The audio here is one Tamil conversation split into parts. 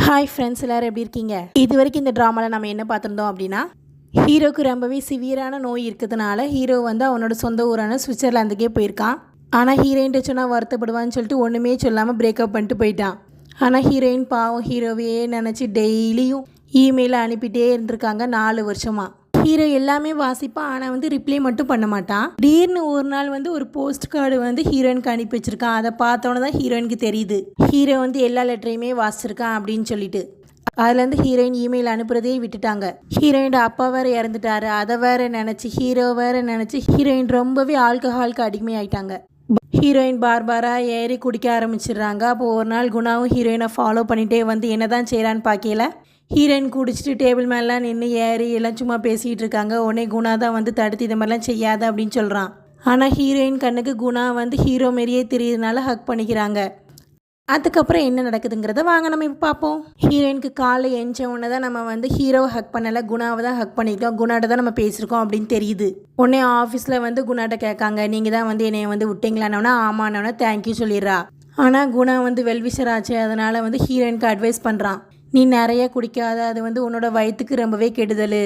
ஹாய் ஃப்ரெண்ட்ஸ், எல்லோரும் எப்படி இருக்கீங்க? இது வரைக்கும் இந்த ட்ராமாவில் நம்ம என்ன பார்த்துருந்தோம் அப்படின்னா, ஹீரோக்கு ரொம்பவே சிவியரான நோய் இருக்கிறதுனால ஹீரோ வந்து அவனோட சொந்த ஊரான சுவிட்சர்லாந்துக்கே போயிருக்கான். ஆனால் ஹீரோயின்ட்ட சொன்னால் வருத்தப்படுவான்னு சொல்லிட்டு ஒன்றுமே சொல்லாமல் பிரேக்கப் பண்ணிட்டு போயிட்டான். ஆனால் ஹீரோயின் பாவம் ஹீரோவையே நினச்சி டெய்லியும் இமெயிலை அனுப்பிட்டே இருந்திருக்காங்க 4 வருஷமாக. ஹீரோ எல்லாமே வாசிப்பான், ஆனால் வந்து ரிப்ளை மட்டும் பண்ண மாட்டான். திடீர்னு ஒரு நாள் வந்து ஒரு போஸ்ட் கார்டு வந்து ஹீரோயினுக்கு அனுப்பி வச்சிருக்கான். அதை பார்த்தோன்னே தான் ஹீரோயினுக்கு தெரியுது ஹீரோ வந்து எல்லா லெட்டரையுமே வாசிச்சிருக்கான் அப்படின்னு சொல்லிட்டு. அதுலேருந்து ஹீரோயின் இமெயில் அனுப்புறதே விட்டுட்டாங்க. ஹீரோயினோட அப்பா வேற இறந்துட்டாரு, அதை வேற நினச்சி ஹீரோ வேற நினச்சி ஹீரோயின் ரொம்பவே ஆல்கஹாலுக்கு அடிமையாயிட்டாங்க. ஹீரோயின் பார்பாரா ஏறி குடிக்க ஆரம்பிச்சிடுறாங்க. அப்போ ஒரு நாள் குணாவும் ஹீரோயினை ஃபாலோ பண்ணிகிட்டே வந்து என்னதான் செய்கிறான்னு பார்க்கல. ஹீரோயின் குடிச்சிட்டு டேபிள் மேலாம் நின்று ஏறி எல்லாம் சும்மா பேசிகிட்டு இருக்காங்க. உடனே குணா தான் வந்து தடுத்து இது மாதிரிலாம் செய்யாத அப்படின்னு சொல்கிறான். ஆனால் ஹீரோயின் கண்ணுக்கு குணா வந்து ஹீரோ மாரியே தெரியுதுனால ஹக் பண்ணிக்கிறாங்க. அதுக்கப்புறம் என்ன நடக்குதுங்கிறத வாங்க நம்ம இப்போ பார்ப்போம். ஹீரோயினுக்கு காலை எஞ்ச உடனே தான் நம்ம வந்து ஹீரோவை ஹக் பண்ணலை, குணாவை தான் ஹக் பண்ணியிருக்கோம், குணாட்ட தான் நம்ம பேசியிருக்கோம் அப்படின்னு தெரியுது. உடனே ஆஃபீஸில் வந்து குணாட்ட கேட்காங்க, நீங்கள் தான் வந்து என்னை வந்து விட்டீங்களானோன்னா ஆமானோன்னா தேங்க்யூ சொல்லிடுறா. ஆனால் குணா வந்து வெல்விஷர் ஆச்சு, அதனால் வந்து ஹீரோயினுக்கு அட்வைஸ் பண்ணுறான். நீ நிறைய குடிக்காத, அது வந்து உன்னோட வயிற்றுக்கு ரொம்பவே கெடுதல்,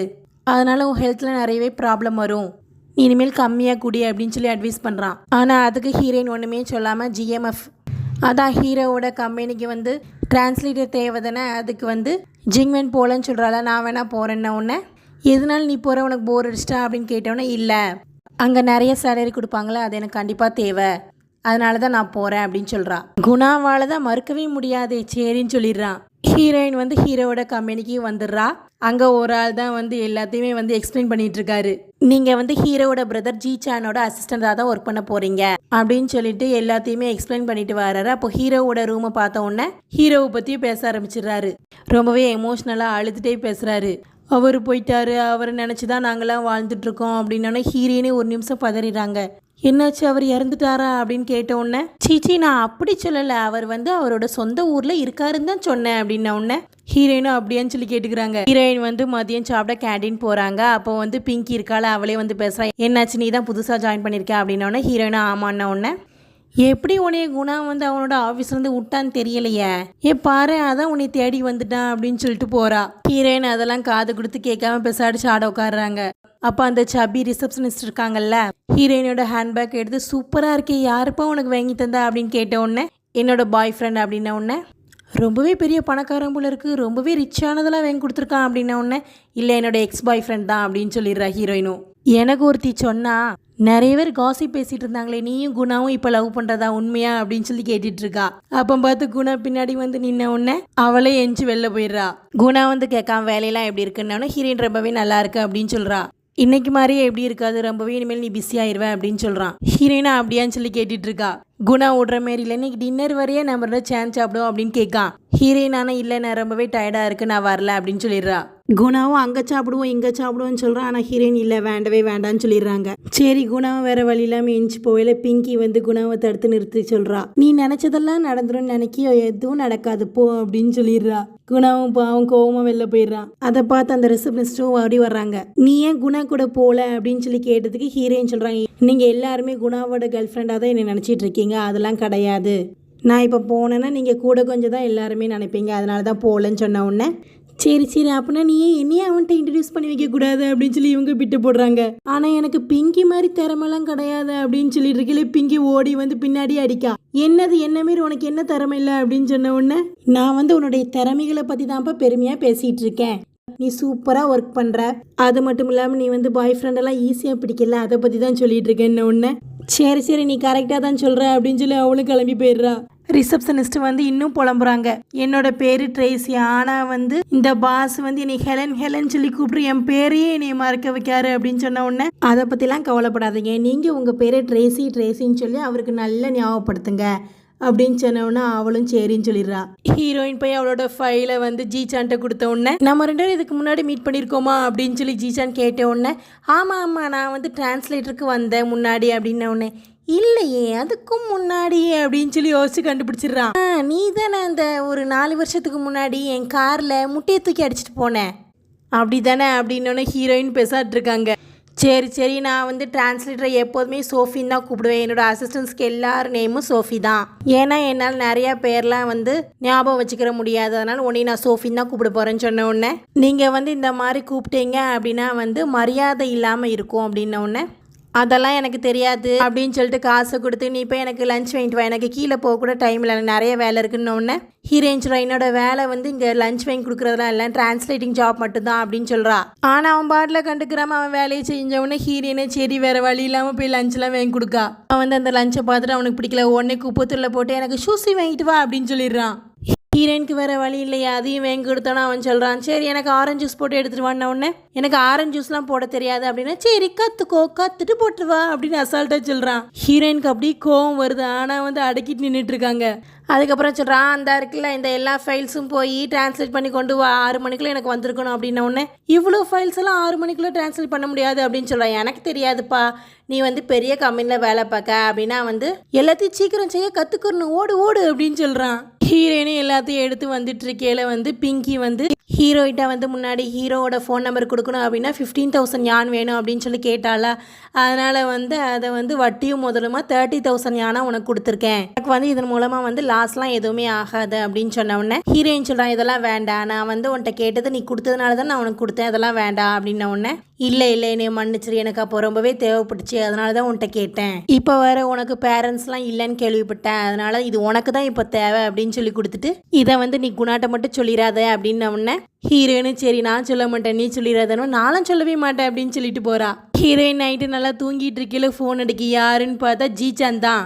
அதனால் உன் ஹெல்த்தில் நிறையவே ப்ராப்ளம் வரும், நீ இனிமேல் கம்மியாக குடி அப்படின்னு சொல்லி அட்வைஸ் பண்ணுறான். ஆனால் அதுக்கு ஹீரோயின் ஒன்றுமே சொல்லாமல் ஜிஎம்எஃப், அதான் ஹீரோவோட கம்பெனிக்கு வந்து டிரான்ஸ்லேட்டர் தேவை தானே, அதுக்கு வந்து ஜிங்வென் போகலன்னு சொல்கிறாள. நான் வேணா போகிறேன்ன உடனே எதனால நீ போகிற, உனக்கு போர் அடிச்சிட்டா அப்படின்னு கேட்டோன்னே இல்லை, அங்கே நிறைய சேலரி கொடுப்பாங்களே, அது எனக்கு கண்டிப்பாக தேவை, அதனால தான் நான் போகிறேன் அப்படின்னு சொல்கிறா. குணாவால் தான் மறுக்கவே முடியாது, சரின்னு சொல்லிடுறான். ஹீரோயின் வந்து ஹீரோவோட கம்பெனிக்கு வந்துடுறா. அங்கே ஒரு ஆள் தான் வந்து எல்லாத்தையுமே வந்து எக்ஸ்பிளைன் பண்ணிட்டு இருக்காரு. நீங்கள் வந்து ஹீரோவோட பிரதர் ஜீசானோட அசிஸ்டண்டாக தான் ஒர்க் பண்ண போகிறீங்க அப்படின்னு சொல்லிட்டு எல்லாத்தையுமே எக்ஸ்பிளைன் பண்ணிட்டு வர்றாரு. அப்போ ஹீரோவோட ரூமை பார்த்த உடனே ஹீரோவை பற்றியும் பேச ஆரம்பிச்சிடுறாரு. ரொம்பவே எமோஷ்னலாக அழுதுகிட்டே பேசுகிறாரு. அவர் போயிட்டாரு, அவரை நினச்சி தான் நாங்களாம் வாழ்ந்துட்டுருக்கோம் அப்படின்னோடனே ஹீரோயினே ஒரு நிமிஷம் பதறிடுறாங்க. என்னாச்சு, அவர் இறந்துட்டாரா அப்படின்னு கேட்ட உடனே சீச்சி நான் அப்படி சொல்லலை, அவர் வந்து அவரோட சொந்த ஊரில் இருக்காருன்னு தான் சொன்னேன் அப்படின்ன உடனே ஹீரோயினும் அப்படியான்னு சொல்லி கேட்டுக்கிறாங்க. ஹீரோயின் வந்து மதியம் சாப்பிட கேண்டீன் போகிறாங்க. அப்போ வந்து பிங்கி இருக்காள், அவளே வந்து பேசுகிறா. என்னாச்சு, நீ தான் புதுசாக ஜாயின் பண்ணியிருக்க அப்படின்னோடனே ஹீரோயினும் ஆமான்ன உடனே எப்படி உன்னைய குணா வந்து அவனோட ஆஃபீஸ்லேருந்து விட்டான்னு தெரியலையே, பாரு அதான் உன்னை தேடி வந்துட்டான் அப்படின்னு சொல்லிட்டு போகிறா. ஹீரோயின் அதெல்லாம் காது கொடுத்து கேட்காம பெசாடிச்சு ஆட உட்காடுறாங்க. அப்போ அந்த சபி ரிசப்ஷனிஸ்ட் இருக்காங்கல்ல, ஹீரோயினோட ஹேண்ட்பேக் எடுத்து சூப்பராக இருக்கே, யாருப்பா உனக்கு வாங்கி தந்தா அப்படின்னு கேட்ட உடனே என்னோட பாய் ஃப்ரெண்ட் அப்படின்ன உடனே ரொம்பவே பெரிய பணக்காரன் போல இருக்குது, ரொம்பவே ரிச்சானதெல்லாம் வாங்கி கொடுத்துருக்கான் அப்படின்ன உடனே இல்லை என்னோட எக்ஸ் பாய் ஃப்ரெண்ட் தான் அப்படின்னு சொல்லிடுறா ஹீரோயினும். எனக்கு ஒருத்தி சொன்னா நிறைய பேர் காசிப் பேசிட்டு இருந்தாங்களே, நீயும் குணாவும் இப்போ லவ் பண்ணுறதா உண்மையா அப்படின்னு சொல்லி கேட்டுட்டு இருக்கா. அப்போ பார்த்து குணா பின்னாடி வந்து நின்ன உடனே அவளே எஞ்சி வெளில போயிடுறா. குணா வந்து கேட்காம வேலையெல்லாம் எப்படி இருக்குன்னு ஹீரோயின் ரொம்பவே நல்லா இருக்கு அப்படின்னு சொல்கிறா. இன்னைக்கு மாதிரியே எப்படி இருக்காது, ரொம்பவே இனிமேல் நீ பிஸி ஆயிடுவேன் அப்படின்னு சொல்கிறான். ஹீரோயினா அப்படியான்னு சொல்லி கேட்டுட்டு இருக்கா. குணா விடுற மாரி இல்லை, இன்னைக்கு டின்னர் வரையே நம்ம சான்ஸ் சாப்பிடுவோம் அப்படின்னு கேட்கான். ஹீரோயின் ஆனால் இல்லை நான் ரொம்பவே டயர்டாக இருக்கு, நான் வரல அப்படின்னு சொல்லிடுறா. குணாவும் அங்கே சாப்பிடுவோம் இங்கே சாப்பிடுவோன்னு சொல்கிறான். ஆனால் ஹீரோயின் இல்லை வேண்டவே வேண்டான்னு சொல்லிடுறாங்க. சரி குணாவும் வேற வழி இல்லாமல் எஞ்சி போயில பிங்கி வந்து குணாவை தடுத்து நிறுத்தி சொல்கிறா. நீ நினச்சதெல்லாம் நடந்துடும் நினைக்கியோ, எதுவும் நடக்காது போ அப்படின்னு சொல்லிடுறா. குணாவும் பாவம் கோவமாக வெளில போயிடுறான். அதை பார்த்து அந்த ரிசப்ஷனிஸ்டும் ஓடி வர்றாங்க. நீ ஏன் குணா கூட போகல அப்படின்னு சொல்லி கேட்டதுக்கு ஹீரோயின் சொல்கிறாங்க, நீங்கள் எல்லாருமே குணாவோட கேர்ள் ஃப்ரெண்டாக தான் என்னை நினச்சிட்டு இருக்கீங்க, அதெல்லாம் கிடையாது, நான் இப்போ போனேன்னா நீங்கள் கூட கொஞ்சம் தான் எல்லாருமே நினைப்பீங்க, அதனால தான் போகலன்னு சொன்ன உடனே சரி சரி அப்படின்னா நீ என்னையே அவன்கிட்ட இன்ட்ரடியூஸ் பண்ணி வைக்கக்கூடாது அப்படின்னு சொல்லி இவங்க பிட்டு போடுறாங்க. ஆனால் எனக்கு பிங்கி மாதிரி திறமைலாம் கிடையாது அப்படின்னு சொல்லிட்டு இருக்கல, பிங்கி ஓடி வந்து பின்னாடி அடிக்கா. என்னது என்ன மாரி உனக்கு என்ன திறமை இல்லை அப்படின்னு சொன்ன உடனே நான் வந்து உன்னுடைய திறமைகளை பற்றி தான்ப்பா பெருமையாக பேசிகிட்டு இருக்கேன், நீ சூப்பராக ஒர்க் பண்ணுற, அது மட்டும் இல்லாமல் நீ வந்து பாய் ஃப்ரெண்டெல்லாம் ஈஸியாக பிடிக்கல, அதை பற்றி தான் சொல்லிட்டு இருக்கேன்னு ஒன்று. சரி சரி நீ கரெக்டாக தான் சொல்கிற அப்படின்னு சொல்லி அவளும் கிளம்பி போயிடுறா. ரிசப்ஷனிஸ்ட் வந்து இன்னும் புலம்புறாங்க. என்னோட பேரு ட்ரேசி, ஆனால் வந்து இந்த பாஸ் வந்து என்னை ஹெலன் ஹெலன் சொல்லி கூப்பிட்டு என் பேரையே என்னை மறக்க வைக்காரு அப்படின்னு சொன்ன உடனே அதை பற்றிலாம் கவலைப்படாதீங்க, நீங்கள் உங்கள் பேரை ட்ரேசி ட்ரேசின்னு சொல்லி அவருக்கு நல்லா ஞாபகப்படுத்துங்க அப்படின்னு சொன்னோன்னா அவளும் சரின்னு சொல்லிடுறா. ஹீரோயின் போய் அவளோட ஃபைலை வந்து ஜீசான்ட்ட கொடுத்த உடனே நம்ம 2 பேரும் இதுக்கு முன்னாடி மீட் பண்ணியிருக்கோமா அப்படின்னு சொல்லி ஜீசான் கேட்ட உடனே ஆமாம் நான் வந்து டிரான்ஸ்லேட்டருக்கு வந்தேன் முன்னாடி அப்படின்ன உடனே இல்லையே அதுக்கும் முன்னாடி அப்படின்னு சொல்லி யோசிச்சு கண்டுபிடிச்சிடுறான். நீ தானே அந்த ஒரு 4 வருஷத்துக்கு முன்னாடி என் காரில் முட்டையை தூக்கி அடிச்சிட்டு போனேன் அப்படி தானே அப்படின்னோடனே ஹீரோயின் பேசாட்டு இருக்காங்க. சரி சரி, நான் வந்து டிரான்ஸ்லேட்டரை எப்போதுமே சோஃபின்னு தான் கூப்பிடுவேன். என்னோடய அசிஸ்டன்ஸ்க்கு எல்லார் நேமும் சோஃபி தான். ஏன்னா என்னால் நிறையா பேர்லாம் வந்து ஞாபகம் வச்சுக்கிற முடியாது, அதனால் உடனே நான் சோஃபின்னு தான் கூப்பிட போகிறேன்னு சொன்ன உடனே, நீங்கள் வந்து இந்த மாதிரி கூப்பிட்டீங்க அப்படின்னா வந்து மரியாதை இல்லாமல் இருக்கும் அப்படின்ன உடனே, அதெல்லாம் எனக்கு தெரியாது அப்படின்னு சொல்லிட்டு காசை கொடுத்து நீ இப்போ எனக்கு லஞ்ச் வாங்கிட்டு வா, எனக்கு கீழே போக கூட டைம் இல்லை, எனக்கு நிறைய வேலை இருக்குன்னு ஹீரோயின் சொல்கிறா, என்னோட வேலை வந்து இங்கே லஞ்ச் வாங்கி கொடுக்குறதுலாம் இல்லை, டிரான்ஸ்லேட்டிங் ஜாப் மட்டும்தான் அப்படின்னு சொல்கிறா. ஆனால் அவன் பாட்டில் கண்டுக்கிறாம அவன் வேலையை செஞ்சவொடனே ஹீரோயினே சரி வேறு வழி இல்லாமல் போய் லஞ்செலாம் வாங்கி கொடுக்கா. அவன் வந்து அந்த லஞ்சை பார்த்துட்டு அவனுக்கு பிடிக்கல, உடனே குப்பத்தூரில் போட்டு எனக்கு சூசி வாங்கிட்டு வா அப்படின்னு சொல்லிடுறான். ஹீரோயினுக்கு வேறு வழி இல்லையா, அதையும் வாங்கி கொடுத்தானே அவன் சொல்கிறான், சரி எனக்கு ஆரஞ்சு ஜூஸ் போட்டு எடுத்துகிட்டு வான உடனே, எனக்கு ஆரஞ்சு ஜூஸ்லாம் போட தெரியாது அப்படின்னா, சரி கற்றுட்டு போட்டுருவா அப்படின்னு அசால்ட்டாக சொல்கிறான். ஹீரோயினுக்கு அப்படியே கோவம் வருது, ஆனால் வந்து அடக்கிட்டு நின்றுட்டு இருக்காங்க. அதுக்கப்புறம் சொல்கிறான், அந்த இருக்குல்ல இந்த எல்லா ஃபைல்ஸும் போய் டிரான்ஸ்லேட் பண்ணி கொண்டு வா, 6 மணிக்குள்ளே எனக்கு வந்திருக்கணும் அப்படின்ன உடனே, இவ்வளோ ஃபைல்ஸ் எல்லாம் 6 மணிக்குள்ளே டிரான்ஸ்லேட் பண்ண முடியாது அப்படின்னு சொல்கிறான். எனக்கு தெரியாதுப்பா, நீ வந்து பெரிய கம்பெனியில் வேலை பார்க்க அப்படின்னா வந்து எல்லாத்தையும் சீக்கிரம் செய்ய கற்றுக்கணும், ஓடு ஓடு அப்படின்னு சொல்கிறான். ஹீரோயினும் எல்லாத்தையும் எடுத்து வந்துட்டு இருக்கையில வந்து பிங்கி வந்து ஹீரோயிட்ட வந்து முன்னாடி ஹீரோவோட ஃபோன் நம்பர் கொடுக்கணும் அப்படின்னா 15,000 யான் வேணும் அப்படின்னு சொல்லி கேட்டால, அதனால் வந்து அதை வந்து வட்டியும் முதலுமா 30,000 யானா உனக்கு கொடுத்துருக்கேன், எனக்கு வந்து இதன் மூலமாக வந்து லாஸ்லாம் எதுவுமே ஆகாது அப்படின்னு சொன்ன உடனே ஹீரோயின் சொல்கிறான், இதெல்லாம் வேண்டாம், நான் வந்து உன்ட்ட கேட்டது நீ கொடுத்ததுனால தான் நான் உனக்கு கொடுத்தேன், அதெல்லாம் வேண்டாம் அப்படின்ன உடனே, இல்லை என்னை மன்னிச்சிரு, எனக்கு அப்போ ரொம்பவே தேவைப்பட்டுச்சு, அதனால தான் உன்ட்ட கேட்டேன், இப்போ வேறு உனக்கு பேரண்ட்ஸ்லாம் இல்லைன்னு கேள்விப்பட்டேன், அதனால் இது உனக்கு தான் இப்போ தேவை அப்படின்னு சொல்லி கொடுத்துட்டு, இதை வந்து நீ குணாட்ட மட்டும் சொல்லிடாத அப்படின்ன உடனே ஹீரோயினு சரி நான் சொல்ல மாட்டேன் நீ சொல்லிடாதனோ, நானும் சொல்லவே மாட்டேன் அப்படின்னு சொல்லிட்டு போகிறா. ஹீரோயின் நைட்டு நல்லா தூங்கிட்டு இருக்கையில ஃபோன் அடிக்கி, யாருன்னு பார்த்தா ஜீசான் தான்.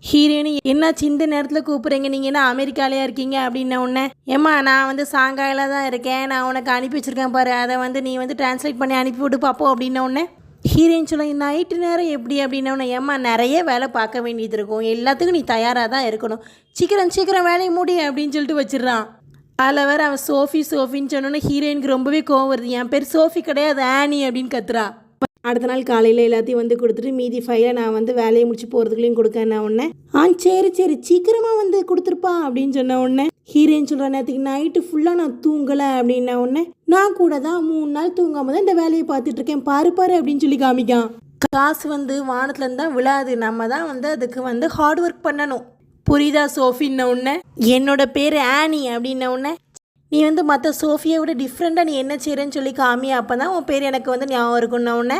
ஹீரோயின் என்னாச்சு இந்த நேரத்தில் கூப்பிட்றீங்க, நீங்கள் என்ன அமெரிக்காலையா இருக்கீங்க அப்படின்ன உடனே, ஏம்மா நான் வந்து சாங்காயில தான் இருக்கேன், நான் உனக்கு அனுப்பி வச்சுருக்கேன் பாரு, அதை வந்து நீ வந்து டிரான்ஸ்லேட் பண்ணி அனுப்பி விட்டு பார்ப்போம் அப்படின்ன உடனே ஹீரோயின் சொல்ல, நைட்டு நேரம் எப்படி அப்படின்னோடனே, ஏம்மா நிறைய வேலை பார்க்க வேண்டியது இருக்கும், எல்லாத்துக்கும் நீ தயாராக தான் இருக்கணும், சீக்கிரம் வேலையை மூடி அப்படின்னு சொல்லிட்டு வச்சிடறான். அதில் வேறு அவன் சோஃபின்னு சொன்னோன்னே ஹீரோயினுக்கு ரொம்பவே கோவம் வருது, என் பேர் சோஃபி கிடையாது ஆனி அப்படின்னு கத்துறா. அடுத்த நாள் காலையில் எல்லாத்தையும் வந்து கொடுத்துட்டு மீதி ஃபைலை நான் வந்து வேலையை முடிச்சு போகிறதுக்குள்ளேயும் கொடுக்கேன் உடனே, சரி சீக்கிரமாக வந்து கொடுத்துருப்பா அப்படின்னு சொன்ன உடனே ஹீரோயின் சொல்கிற நேரத்துக்கு நைட்டு ஃபுல்லாக நான் தூங்கலை அப்படின்ன உடனே, நான் கூட தான் 3 நாள் தூங்காமல் தான் இந்த வேலையை பார்த்துட்ருக்கேன் பாரு அப்படின்னு சொல்லி காமிக்கான். காசு வந்து வானத்துலேருந்து தான் விழாது, நம்ம தான் வந்து அதுக்கு வந்து ஹார்ட் ஒர்க் பண்ணணும், புரியுதா சோஃபின்ன உடனே, என்னோட பேர் ஆனி அப்படின்ன உடனே, நீ வந்து மற்ற சோஃபியை விட டிஃப்ரெண்ட்டாக நீ என்ன செய்கிறேன்னு சொல்லி காமி, அப்போ தான் உன் பேர் எனக்கு வந்து ஞாபகம் இருக்குன்ன உடனே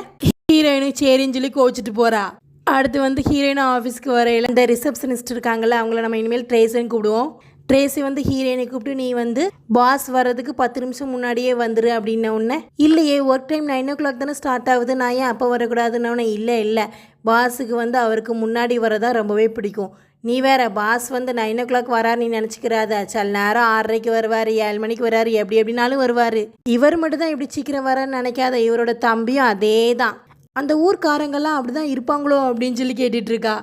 ஹீரோயினுக்கு சரின்னு சொல்லி கோச்சிட்டு போகிறா. அடுத்து வந்து ஹீரோயின் ஆஃபீஸ்க்கு வரையில் இந்த ரிசப்ஷனிஸ்ட் இருக்காங்கள்ல, அவங்கள நம்ம இனிமேல் ட்ரேஸின்னு கூப்பிடுவோம். ட்ரேஸி வந்து ஹீரோயினை கூப்பிட்டு, நீ வந்து பாஸ் வர்றதுக்கு 10 நிமிஷம் முன்னாடியே வந்துரு அப்படின்ன உடனே, இல்லையே ஒர்க் டைம் 9 o'clock தானே ஸ்டார்ட் ஆகுது, நான் ஏன் அப்போ வரக்கூடாதுன்னு. இல்லை பாஸுக்கு வந்து அவருக்கு முன்னாடி வரதா ரொம்பவே பிடிக்கும், நீ வேற பாஸ் வந்து 9 o'clock வராரு நீ நினச்சிக்கிறாத, சில நேரம் 6:30க்கு வருவார், 7 மணிக்கு வராரு, எப்படினாலும் வருவார், இவர் மட்டும் தான் இப்படி சீக்கிரம் வரன்னு நினைக்காத, இவரோட தம்பியும் அதே தான், அந்த ஊர்க்காரங்கெல்லாம் அப்படி தான் இருப்பாங்களோ அப்படின்னு சொல்லி கேட்டுட்ருக்கா.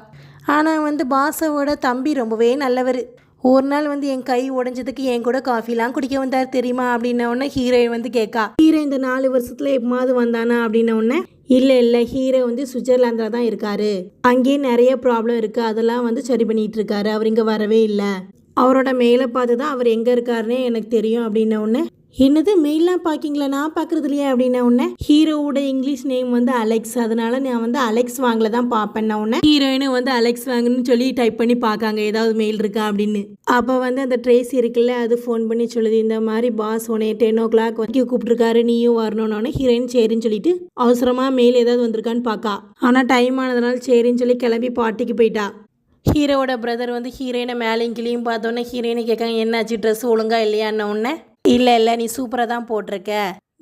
ஆனால் வந்து பாஸோட தம்பி ரொம்பவே நல்லவர், ஒரு நாள் வந்து என் கை உடஞ்சதுக்கு என் கூட காஃபிலாம் குடிக்க வந்தார் தெரியுமா அப்படின்ன உடனே ஹீரோயின் வந்து கேட்கா. ஹீரோ இந்த 4 வருஷத்தில் எப்போது வந்தானா அப்படின்ன உடனே, இல்லை ஹீரோ வந்து சுவிட்சர்லாந்தில் தான் இருக்காரு, அங்கேயே நிறைய ப்ராப்ளம் இருக்குது, அதெல்லாம் வந்து சரி பண்ணிகிட்டு இருக்காரு, அவர் இங்கே வரவே இல்லை, அவரோட மெயிலை பார்த்து தான் அவர் எங்கே இருக்காருன்னே எனக்கு தெரியும் அப்படின்ன உடனே, என்னது மெயிலாம் பார்க்கிங்களா, நான் பார்க்குறது இல்லையா அப்படின்ன உடனே, ஹீரோவோட இங்கிலீஷ் நேம் வந்து அலெக்ஸ், அதனால நான் வந்து அலெக்ஸ் வாங்கல தான் பார்ப்பேன் உடனே ஹீரோயினும் வந்து அலெக்ஸ் வாங்கணும்னு சொல்லி டைப் பண்ணி பார்க்காங்க ஏதாவது மெயில் இருக்கா அப்படின்னு. அப்போ வந்து அந்த ட்ரேசி இருக்குல்ல, அது ஃபோன் பண்ணி சொல்லுது, இந்த மாதிரி பாஸ் உடனே 10 o'clock வரைக்கும் கூப்பிட்டுருக்காரு, நீயும் வரணும்னு. ஹீரோயின் சரின்னு சொல்லிட்டு அவசரமாக மெயில் ஏதாவது வந்திருக்கான்னு பார்க்கா. ஆனால் டைம் ஆனதுனால சரின்னு சொல்லி கிளம்பி பார்ட்டிக்கு போயிட்டா. ஹீரோவோட பிரதர் வந்து ஹீரோயினை மேலேயும் கிளியும் பார்த்தோன்னே ஹீரோயினை கேட்காங்க, என்னாச்சு ட்ரெஸ் ஒழுங்கா இல்லையான்ன உடனே, இல்லை நீ சூப்பராக தான் போட்டிருக்க,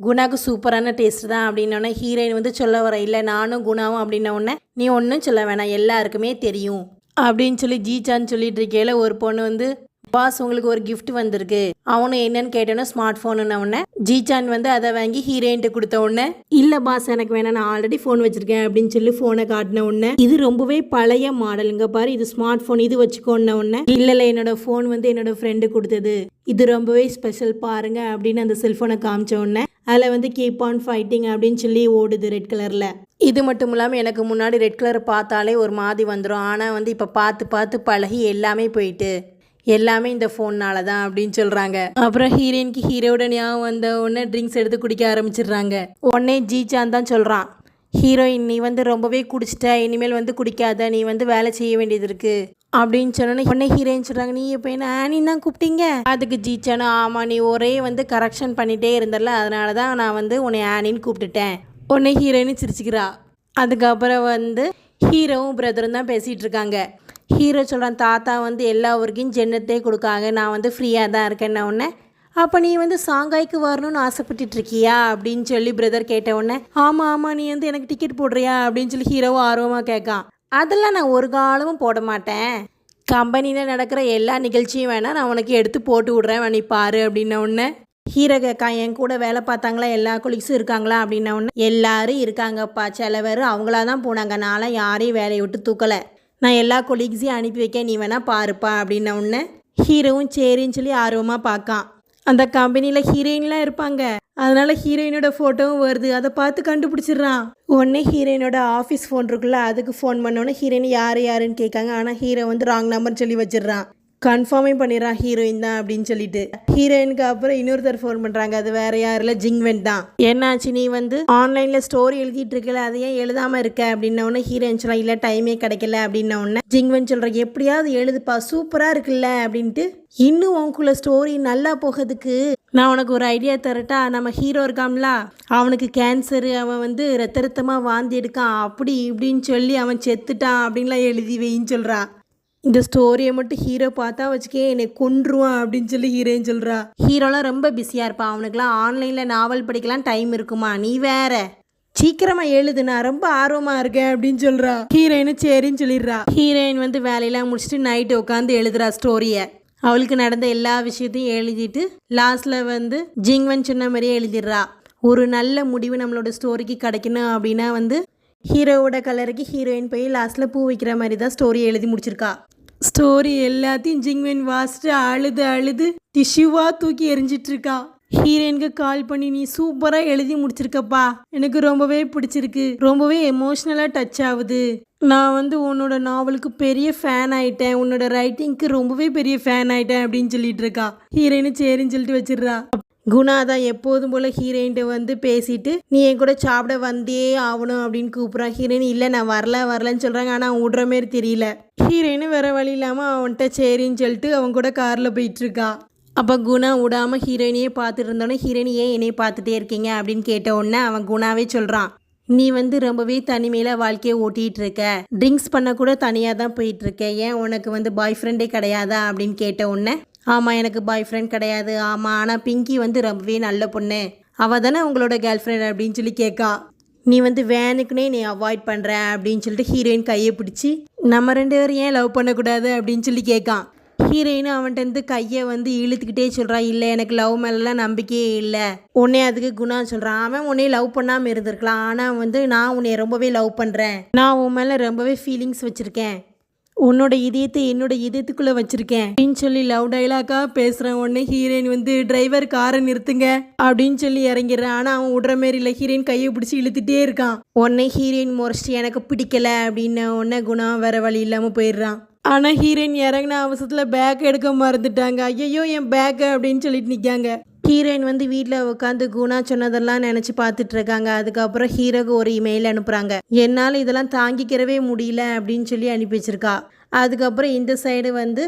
குணாவுக்கு சூப்பரான டேஸ்ட் தான் அப்படின்னோடனே ஹீரோயின் வந்து சொல்ல வர, இல்லை நானும் குணாவும் அப்படின்ன உடனே, நீ ஒன்றும் சொல்ல வேணாம் எல்லாருக்குமே தெரியும் அப்படின்னு சொல்லி ஜீச்சான்னு சொல்லிட்டு இருக்கையில ஒரு பொண்ணு வந்து, பாஸ் உங்களுக்கு ஒரு கிஃப்ட் வந்திருக்கு, அவனும் என்னன்னு கேட்டோன்னா ஸ்மார்ட் ஃபோனுன்னு உடனே ஜீச்சான் வந்து அதை வாங்கி ஹீரோயின்ட்டு கொடுத்த உடனே, இல்லை பாஸ் எனக்கு வேணாம் நான் ஆல்ரெடி ஃபோன் வச்சிருக்கேன் அப்படின்னு சொல்லி ஃபோனை காட்டின உடனே, இது ரொம்பவே பழைய மாடலுங்க பாரு, இது ஸ்மார்ட் ஃபோன், இது வச்சுக்கோன்ன உடனே, இல்லை என்னோட ஃபோன் வந்து என்னோட ஃப்ரெண்டு கொடுத்தது, இது ரொம்பவே ஸ்பெஷல் பாருங்க அப்படின்னு அந்த செல்ஃபோனை காமிச்ச உடனே அதில் வந்து கீப் ஆன் ஃபைட்டிங் அப்படின்னு சொல்லி ஓடுது ரெட் கலரில். இது மட்டும் இல்லாமல் எனக்கு முன்னாடி ரெட் கலர் பார்த்தாலே ஒரு மாதிரி வந்துடும், ஆனால் வந்து இப்போ பார்த்து பழகி எல்லாமே போயிட்டு எல்லாமே இந்த ஃபோன்னால தான் அப்படின்னு சொல்கிறாங்க. அப்புறம் ஹீரோயினுக்கு ஹீரோட ஞாபகம் வந்த உடனே ட்ரிங்க்ஸ் எடுத்து குடிக்க ஆரம்பிச்சிடுறாங்க. உடனே ஜீச்சான் தான் சொல்கிறான், ஹீரோயின், நீ வந்து ரொம்பவே குடிச்சிட்ட, இனிமேல் வந்து குடிக்காத, நீ வந்து வேலை செய்ய வேண்டியது இருக்குது அப்படின்னு சொன்னோன்னே உடனே ஹீரோயின் சொல்கிறாங்க, நீ இப்போ என்ன ஆனின்னு தான் கூப்பிட்டீங்க? அதுக்கு ஜீச்சானோ, ஆமாம் நீ ஒரே வந்து கரெக்ஷன் பண்ணிகிட்டே இருந்தல, அதனால தான் நான் வந்து உன்னை ஆனின்னு கூப்பிட்டுட்டேன். உடனே ஹீரோயின்னு சிரிச்சுக்கிறா. அதுக்கப்புறம் வந்து ஹீரோவும் பிரதரும் தான் பேசிகிட்டு இருக்காங்க. ஹீரோ சொல்கிறான், தாத்தா வந்து எல்லா ஊருக்கும் ஜென்னத்தே கொடுக்காங்க, நான் வந்து ஃப்ரீயாக தான் இருக்கேன்ன உடனே, அப்போ நீ வந்து சாங்காய்க்கு வரணும்னு ஆசைப்பட்டுட்டு இருக்கியா அப்படின்னு சொல்லி பிரதர் கேட்ட உடனே, ஆமாம் ஆமாம் நீ வந்து எனக்கு டிக்கெட் போடுறியா அப்படின்னு சொல்லி ஹீரோவும் ஆர்வமாக கேட்கான். அதெல்லாம் நான் ஒரு காலமும் போட மாட்டேன், கம்பெனியில் நடக்கிற எல்லா நிகழ்ச்சியும் வேணால் நான் உனக்கு எடுத்து போட்டு விட்றேன், நீ பாரு அப்படின்ன உடனே ஹீரோ கேட்கான், என் கூட வேலை பார்த்தாங்களா எல்லா கொலீக்ஸும் இருக்காங்களா அப்படின்ன உடனே, எல்லாரும் இருக்காங்கப்பா, சில பேர் அவங்களா தான் போனாங்க, நான்லாம் யாரையும் வேலையை விட்டு தூக்கலை, நான் எல்லா கொலீக்ஸையும் அனுப்பி வைக்க, நீ வேணால் பாருப்பா அப்படின்ன உடனே ஹீரோவும் சரின்னு சொல்லி ஆர்வமாக பார்க்கான். அந்த கம்பெனியில் ஹீரோயின்லாம் இருப்பாங்க, அதனால் ஹீரோயினோட ஃபோட்டோவும் வருது, அதை பார்த்து கண்டுபிடிச்சிடுறான். உடனே ஹீரோயினோட ஆஃபீஸ் ஃபோன் இருக்குல்ல, அதுக்கு ஃபோன் பண்ணோன்னே ஹீரோயின் யாருன்னு கேட்காங்க. ஆனால் ஹீரோ வந்து ராங் நம்பர் சொல்லி வச்சிடுறான். கன்ஃபார்மே பண்ணிடுறான் ஹீரோயின் தான் அப்படின்னு சொல்லிட்டு. ஹீரோயினுக்கு அப்புறம் இன்னொருத்தர் ஃபோன் பண்ணுறாங்க, அது வேற யாரும் இல்லை, ஜிங்வென் தான். என்னாச்சு, நீ வந்து ஆன்லைனில் ஸ்டோரி எழுதிட்டு இருக்கல, அதை ஏன் எழுதாமல் இருக்க அப்படின்ன உடனே ஹீரோயின் சொல்லலாம், இல்லை டைமே கிடைக்கல அப்படின்ன உடனே ஜிங்வென் சொல்கிற, எப்படியாவது எழுதுப்பா, சூப்பராக இருக்குல்ல அப்படின்ட்டு, இன்னும் உனக்குள்ள ஸ்டோரி நல்லா போகிறதுக்கு நான் உனக்கு ஒரு ஐடியா தரட்டா? நம்ம ஹீரோ இருக்கான்ல, அவனுக்கு கேன்சரு, அவன் வந்து ரத்தமாக வாந்தி எடுக்கான், அப்படி இப்படின்னு சொல்லி அவன் செத்துட்டான் அப்படின்லாம் எழுதி வைன்னு சொல்கிறா. இந்த ஸ்டோரியை மட்டும் ஹீரோ பார்த்தா வச்சுக்கே என்னை கொன்றுவான் அப்படின்னு சொல்லி ஹீரோயின் சொல்கிறா. ஹீரோலாம் ரொம்ப பிஸியாக இருப்பான், அவனுக்குலாம் ஆன்லைனில் நாவல் படிக்கலாம் டைம் இருக்குமா, நீ வேற சீக்கிரமாக எழுது, நான் ரொம்ப ஆர்வமாக இருக்கேன் அப்படின்னு சொல்கிறா. ஹீரோயினு சரின்னு சொல்லிடுறா. ஹீரோயின் வந்து வேலையெல்லாம் முடிச்சுட்டு நைட்டு உட்காந்து எழுதுறா ஸ்டோரியை. அவளுக்கு நடந்த எல்லா விஷயத்தையும் எழுதிட்டு லாஸ்ட்டில் வந்து ஜிங்வன் சொன்ன மாதிரியே எழுதிடுறா. ஒரு நல்ல முடிவு நம்மளோட ஸ்டோரிக்கு கிடைக்கணும் அப்படின்னா வந்து ஹீரோவோட கலருக்கு ஹீரோயின் போய் லாஸ்ட்டில் பூ வைக்கிற மாதிரி தான் ஸ்டோரியை எழுதி முடிச்சிருக்கா. ஸ்டோரி எல்லாத்தையும் ஜிங்வென் வாசிட்டு அழுது டிஷ்யூவாக தூக்கி எரிஞ்சிட்ருக்கா. ஹீரோயினுக்கு கால் பண்ணி, நீ சூப்பராக எழுதி முடிச்சிருக்கப்பா, எனக்கு ரொம்பவே பிடிச்சிருக்கு, ரொம்பவே எமோஷ்னலாக டச் ஆகுது, நான் வந்து உன்னோட நாவலுக்கு பெரிய ஃபேன் ஆகிட்டேன், உன்னோட ரைட்டிங்க்கு ரொம்பவே பெரிய ஃபேன் ஆகிட்டேன் அப்படின்னு சொல்லிட்டு இருக்கா. ஹீரோயினு சரின்னு சொல்லிட்டு வச்சிடுறா. குணா தான் எப்போதும் போல் ஹீரோயின்ட்ட வந்து பேசிட்டு, நீ என் கூட சாப்பிட வந்தே ஆகணும் அப்படின்னு கூப்பிட்றான். ஹீரோயின், இல்லை நான் வரலன்னு சொல்கிறாங்க, ஆனால் அவன் விடுற மாரி தெரியல. ஹீரோயினு வேறு வழி இல்லாமல் அவன்கிட்ட சரின்னு சொல்லிட்டு அவன் கூட காரில் போயிட்டுருக்கா. அப்போ குணா விடாமல் ஹீரோயினையே பார்த்துட்டு இருந்தோன்னே, ஹீரோயின் ஏன் என்னையே பார்த்துட்டே இருக்கீங்க அப்படின்னு கேட்ட உடனே அவன் குணாவே சொல்கிறான், நீ வந்து ரொம்பவே தனிமையில் வாழ்க்கையை ஓட்டிகிட்டு இருக்க, ட்ரிங்க்ஸ் பண்ண கூட தனியாக தான் போயிட்டுருக்க, ஏன் உனக்கு வந்து பாய் ஃப்ரெண்டே கிடையாதா அப்படின்னு கேட்ட உடனே, ஆமாம் எனக்கு பாய் ஃப்ரெண்ட் கிடையாது, ஆமாம் ஆனால் பிங்கி வந்து ரொம்பவே நல்ல பொண்ணு, அவள் தானே உங்களோட கேர்ள் ஃப்ரெண்ட் அப்படின்னு சொல்லி கேட்கா. நீ வந்து வேனுக்குனே நீ அவாய்ட் பண்ணுற அப்படின்னு சொல்லிட்டு ஹீரோயின் கையை பிடிச்சி, நம்ம 2 பேரும் ஏன் லவ் பண்ணக்கூடாது அப்படின்னு சொல்லி கேட்கான். ஹீரோயின் அவன்கிட்ட கையை வந்து இழுத்துக்கிட்டே சொல்கிறா, இல்லை எனக்கு லவ் மேலாம் நம்பிக்கையே இல்லை. உன்னே அதுக்கு குணா சொல்கிறான், அவன் உன்னையே லவ் பண்ணாமல் இருந்திருக்கலாம், ஆனால் வந்து நான் உன்னை ரொம்பவே லவ் பண்ணுறேன், நான் உன் மேலே ரொம்பவே ஃபீலிங்ஸ் வச்சுருக்கேன், உன்னோட இதயத்தை என்னோட இதயத்துக்குள்ளே வச்சுருக்கேன் அப்படின்னு சொல்லி லவ் டைலாக்காக பேசுகிறேன். உடனே ஹீரோயின் வந்து, டிரைவர் காரை நிறுத்துங்க அப்படின்னு சொல்லி இறங்கிடுறான். ஆனால் அவன் விடுற மாரி இல்லை, ஹீரோயின் கையை பிடிச்சி இழுத்துட்டே இருக்கான். உடனே ஹீரோயின் முறைச்சிட்டு எனக்கு பிடிக்கல அப்படின்னு உடனே குணா வேறு வழி இல்லாமல் போயிடுறான். ஆனால் ஹீரோயின் இறங்கின அவசரத்தில் பேக் எடுக்க மறந்துட்டாங்க. ஐயோ என் பேக்கு அப்படின்னு சொல்லிட்டு நிற்காங்க. ஹீரோயின் வந்து வீட்டில் உட்காந்து குணா சொன்னதெல்லாம் நினச்சி பார்த்துட்டு இருக்காங்க. அதுக்கப்புறம் ஹீரோக்கு ஒரு இமெயில் அனுப்புகிறாங்க, என்னால் இதெல்லாம் தாங்கிக்கிறவே முடியல அப்படின்னு சொல்லி அனுப்பி வச்சிருக்கா. அதுக்கப்புறம் இந்த சைடு வந்து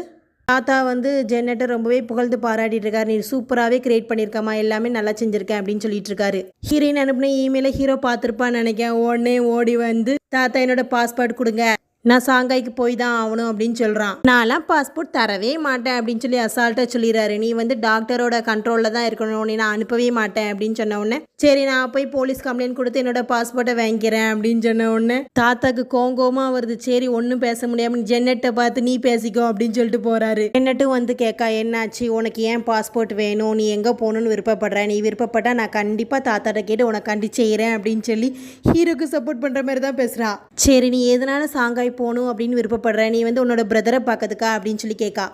தாத்தா வந்து ஜென்னட்டை ரொம்பவே புகழ்ந்து பாராட்டிட்டு இருக்காரு, நீ சூப்பராகவே கிரியேட் பண்ணியிருக்கமா, எல்லாமே நல்லா செஞ்சுருக்கேன் அப்படின்னு சொல்லிட்டு இருக்காரு. ஹீரோயின் அனுப்பின இமெயிலை ஹீரோ பார்த்துருப்பான்னு நினைக்கிறேன். உடனே ஓடி வந்து, தாத்தா என்னோட பாஸ்போர்ட் கொடுங்க, நான் சாங்காய்க்கு போய் தான் ஆகணும் அப்படின்னு சொல்கிறான். நான்லாம் பாஸ்போர்ட் தரவே மாட்டேன் அப்படின்னு சொல்லி அசால்ட்டாக சொல்லிடுறாரு. நீ வந்து டாக்டரோட கண்ட்ரோலில் தான் இருக்கணும், நீ நான் அனுப்பவே மாட்டேன் அப்படின்னு சொன்ன உடனே, சரி நான் போய் போலீஸ் கம்ப்ளைண்ட் கொடுத்து என்னோட பாஸ்போர்ட்டை வாங்கிக்கிறேன் அப்படின்னு சொன்ன உடனே தாத்தாக்கு கோங்கோமாக வருது. சரி ஒன்றும் பேச முடியாமல் ஜென்னட்டை பார்த்து நீ பேசிக்கோ அப்படின்னு சொல்லிட்டு போகிறாரு. ஜென்னட்டும் வந்து கேட்கா, என்னாச்சு, உனக்கு ஏன் பாஸ்போர்ட் வேணும், நீ எங்கே போகணுன்னு விருப்பப்படுற, நீ விருப்பப்பட்டா நான் கண்டிப்பாக தாத்தாட்ட கேட்டு உனக்கு கண்டி செய்கிறேன் அப்படின்னு சொல்லி ஹீரோக்கு சப்போர்ட் பண்ணுற மாதிரி தான் பேசுகிறா. சரி நீ எதனால சாங்காய் போகணும் அப்படின்னு விருப்பப்படுற, நீ வந்து உன்னோட பிரதரை பார்க்கறதுக்கா அப்படின்னு சொல்லி கேட்கா.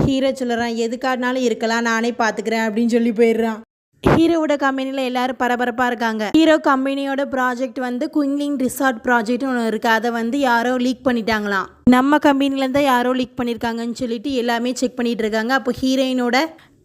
ஹீரோ சொல்லுறான், எதுக்கானாலும் இருக்கலாம், நானே பார்த்துக்கிறேன் அப்படின்னு சொல்லி போயிடுறான். ஹீரோவோட கம்பெனியில் எல்லாரும் பரபரப்பாக இருக்காங்க. ஹீரோ கம்பெனியோட ப்ராஜெக்ட் வந்து குயிங்லிங் ரிசார்ட் ப்ராஜெக்ட்னு ஒன்று இருக்குது, அதை வந்து யாரோ லீக் பண்ணிட்டாங்களாம். நம்ம கம்பெனிலேருந்து யாரோ லீக் பண்ணியிருக்காங்கன்னு சொல்லிட்டு எல்லாமே செக் பண்ணிட்டு இருக்காங்க. அப்போ ஹீரோயினோட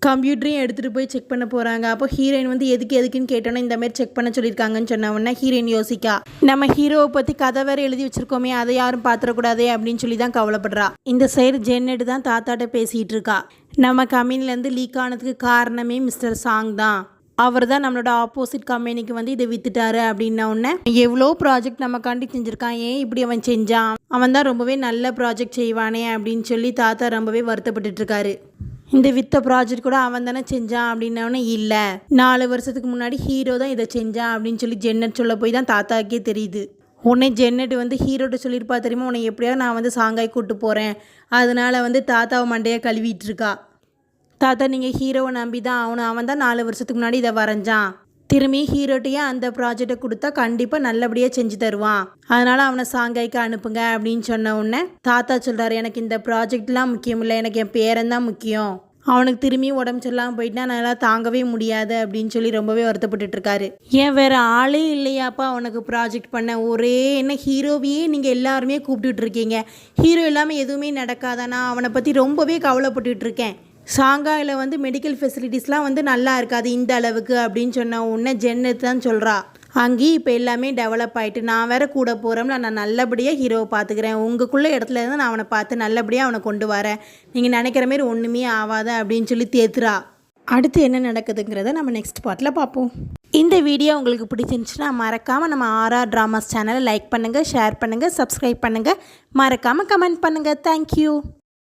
கம்ப்யூட்டரையும் எடுத்துகிட்டு போய் செக் பண்ண போகிறாங்க. அப்போ ஹீரோயின் வந்து எதுக்குன்னு கேட்டோன்னே இந்த மாதிரி செக் பண்ண சொல்லியிருக்காங்கன்னு சொன்ன உடனே ஹீரோயின் யோசிக்கா, நம்ம ஹீரோவை பற்றி கதை வேறு எழுதி வச்சுருக்கோமே, அதை யாரும் பார்த்துடக்கூடாதே அப்படின்னு சொல்லி தான் கவலைப்படுறா. இந்த சைடு ஜென்னெட் தான் தாத்தாட்ட பேசிகிட்டு இருக்கா. நம்ம கம்பெனிலேருந்து லீக் ஆனதுக்கு காரணமே மிஸ்டர் சாங் தான். அவர் தான் நம்மளோட ஆப்போசிட் கம்பெனிக்கு வந்து இதை வித்துட்டாரு அப்படின்ன உடனே எவ்வளோ ப்ராஜெக்ட் நமக்காண்டி செஞ்சுருக்கான், ஏன் இப்படி அவன் செஞ்சான், அவன் தான் ரொம்பவே நல்ல ப்ராஜெக்ட் செய்வானே அப்படின்னு சொல்லி தாத்தா ரொம்பவே வருத்தப்பட்டுருக்காரு. இந்த வித்த ப்ராஜெக்ட் கூட அவன் தானே செஞ்சான் அப்படின்னோடனே இல்லை, 4 வருஷத்துக்கு முன்னாடி ஹீரோ தான் இதை செஞ்சான் அப்படின்னு சொல்லி ஜென்னட் சொல்ல போய் தான் தாத்தாக்கே தெரியுது. உடனே ஜென்னட் வந்து ஹீரோட்ட சொல்லியிருப்பா தெரியுமா, உன்னை எப்படியாவது நான் வந்து சாங்காய் கூப்பிட்டு போகிறேன், அதனால வந்து தாத்தாவை மண்டையை கழுவிட்டு இருக்கா. தாத்தா நீங்கள் ஹீரோவை நம்பி தான் அவன் தான் 4 வருஷத்துக்கு முன்னாடி இதை வரைஞ்சான், திரும்பி ஹீரோட்டையே அந்த ப்ராஜெக்டை கொடுத்தா கண்டிப்பாக நல்லபடியாக செஞ்சு தருவான், அதனால் அவனை சாங்காய்க்கு அனுப்புங்க அப்படின்னு சொன்ன உடனே தாத்தா சொல்கிறாரு, எனக்கு இந்த ப்ராஜெக்ட்லாம் முக்கியம் இல்லை, எனக்கு என் பேரன் தான் முக்கியம், அவனுக்கு திரும்பி உடம்பு சரியில்லாமல் போயிட்டுனா நல்லா தாங்கவே முடியாது அப்படின்னு சொல்லி ரொம்பவே வருத்தப்பட்டு இருக்காரு. ஏன் வேறு ஆளே இல்லையாப்பா அவனுக்கு ப்ராஜெக்ட் பண்ண, ஒரே என்ன ஹீரோவையே நீங்கள் எல்லாருமே கூப்பிட்டுட்டு இருக்கீங்க, ஹீரோ இல்லாமல் எதுவுமே நடக்காதா, நான் அவனை பற்றி ரொம்பவே கவலைப்பட்டுட்டு இருக்கேன், சாங்காயில் வந்து மெடிக்கல் ஃபெசிலிட்டிஸ்லாம் வந்து நல்லா இருக்காது இந்த அளவுக்கு அப்படின்னு சொன்ன உடனே ஜென்னட் தான் சொல்கிறா, அங்கேயும் இப்போ எல்லாமே டெவலப் ஆகிட்டு நான் வேறு கூட போகிறோம்ல, நான் நல்லபடியாக ஹீரோவை பார்த்துக்கிறேன், உங்களுக்குள்ள இடத்துல இருந்து நான் அவனை பார்த்து நல்லபடியாக அவனை கொண்டு வரேன், நீங்கள் நினைக்கிற மாரி ஒன்றுமே ஆகாத அப்படின்னு சொல்லி தேத்துறா. அடுத்து என்ன நடக்குதுங்கிறத நம்ம நெக்ஸ்ட் பார்ட்டில் பார்ப்போம். இந்த வீடியோ உங்களுக்கு பிடிச்சிருந்துச்சுன்னா மறக்காமல் நம்ம RR Dramas சேனலை லைக் பண்ணுங்கள், ஷேர் பண்ணுங்கள், சப்ஸ்கிரைப் பண்ணுங்கள், மறக்காமல் கமெண்ட் பண்ணுங்கள். தேங்க்யூ.